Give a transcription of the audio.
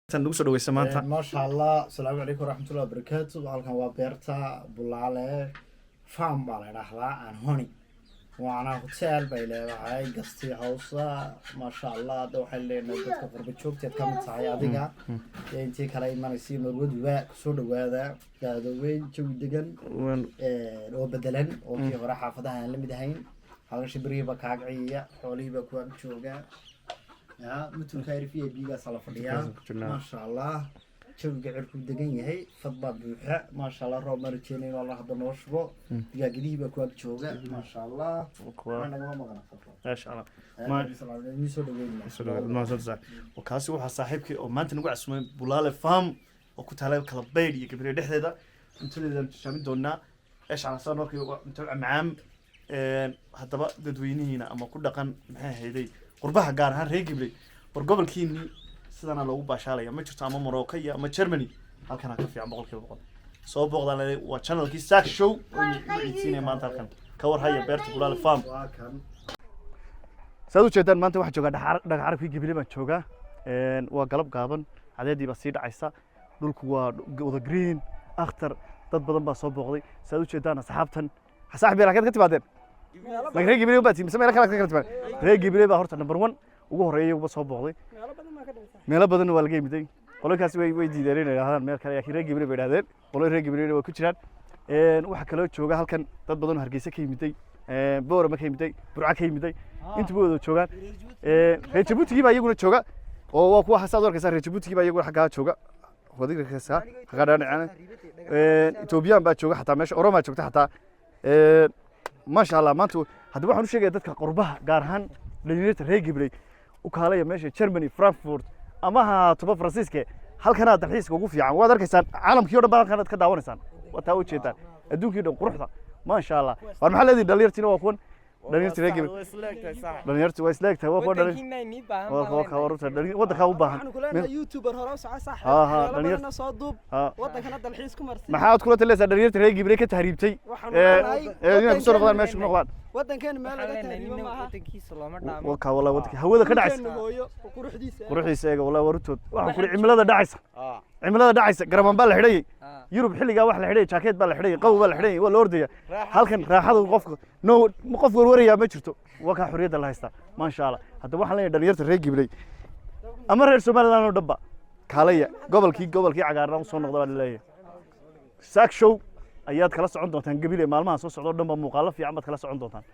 nagu soo dhaweysa maanta maasha allah asalaamu calaykum waraxmatullahi wabarakaatu halkan waa beerta bulaale farm baa la idhaahdaa aan honi waana hotel bay leedahay gasti hawsa maasha allah hadda waxay leenahay dadka qurba joogteed ka mid tahay adiga intii kale imanaysa marwaduba kusoo dhawaada gaadooweyn jawi degan oo bedelan oo kii hore xaafadaha aan la mid ahayn halka shibriiba kaagciya xoolihiiba kuwa jooga مثل كارفية بيجا صلاة فديا ما شاء الله شوف قاعد دقن يهي فضبط بوحة ما شاء الله روب مرتين والله هذا نوشبه بيجا قريبة كواب شوقة ما شاء الله أنا ما مغنى ما شاء الله ما صدق وكاسي وح صاحبك وما أنت نقول اسمه بلال فهم وكنت على كلبير يكبر ده هذا أنتوا اللي شامين دونا إيش على صار متابع معام حتى بقى تدويني هنا أما كل دقن هذي qurbaha gaar ahaan reer Gibrey war gobolkiini sidana loogu baashaalaya ma jirto ama Morocco ama Germany halkan ka fiican boqolkiiba soo booqdaan waa channelkii Sack Show oo wiciisiinay maanta halkan ka war haya beerta Bulaale Farm saadu jeedaan maanta waxa jooga dhagax arabkii Gibrey baan jooga waa galab gaaban cadeedii ba sii dhacaysa dhulku waa wada green akhtar dad badan baa soo booqday saadu jeedaan asxaabtan saaxiib yar ka timaadeen reer Gibrey baa tiimsan meel kale ka timaad reer Gibrey baa horta number 1 ugu horeeyay uga soo booqday meelo badan waa laga yimiday qolkaas way diideen inay yiraahdaan meel kale reer Gibrey bay yiraahdeen qolay reer Gibrey waa ku jiraan waxa kale oo jooga halkan dad badan oo Hargeysa ka yimiday Boorama ka yimiday Burca ka yimiday inta wada joogaan reer Djibouti baa iyaguna jooga oo waa kuwa xasaad warkaysa reer Djibouti baa iyaguna xagaa jooga wadiga kaasa xagaa dhanacana Ethiopian baa jooga xataa meesha Oromo joogta xataa ما شاء الله ما أنتوا هذا واحد نشجع يدك قربها قارهن لينيت ريجبري وكهالية ماشي جرماني فرانكفورت أماها تبى فرانسيسكا هل كان هذا الحين سكوكو في عام وهذا كيسان عالم كيورا بقى كانت كده ونسان وتاوي شيطان الدون كده قرحة ما شاء الله والمحل الذي دليرتنا وأكون دليرت ريجبري دليرت ويسلكت هو أكون هو كورت دلير وده كوبها كلنا يوتيوبر هراس صح دليرت صادوب وده كان هذا الحين سكمر ما حاول كلنا تلسه دليرت ريجبري كتهريبتي هنا بسرعة غير ماشي نقطان ودن كان ما لقى تهريب معها وكا والله ودك هو ده كدعس قروحيسا والله ورتود waxaan ku cimilada dhacaysa cimilada dhacaysa garaman baa la xidhay Yurub xilliga wax la xidhay jaakad baa la xidhay qaw baa la xidhay waa la ordaya halkan raaxadu qofka qof warwaraya ma jirto waa ka xorriyada la haysta ma sha Allah hadda waxaan leeyahay dhalinyarta reer Gibrey ama reer Soomaaliland oo dhanba kaalaya gobolkii cagaaran soo noqda baa leeyahay Sack Show ayaad kala socon doontaan Gibrey maalmaha soo socdo dhanba muuqaalo fiican baad kala socon doontaan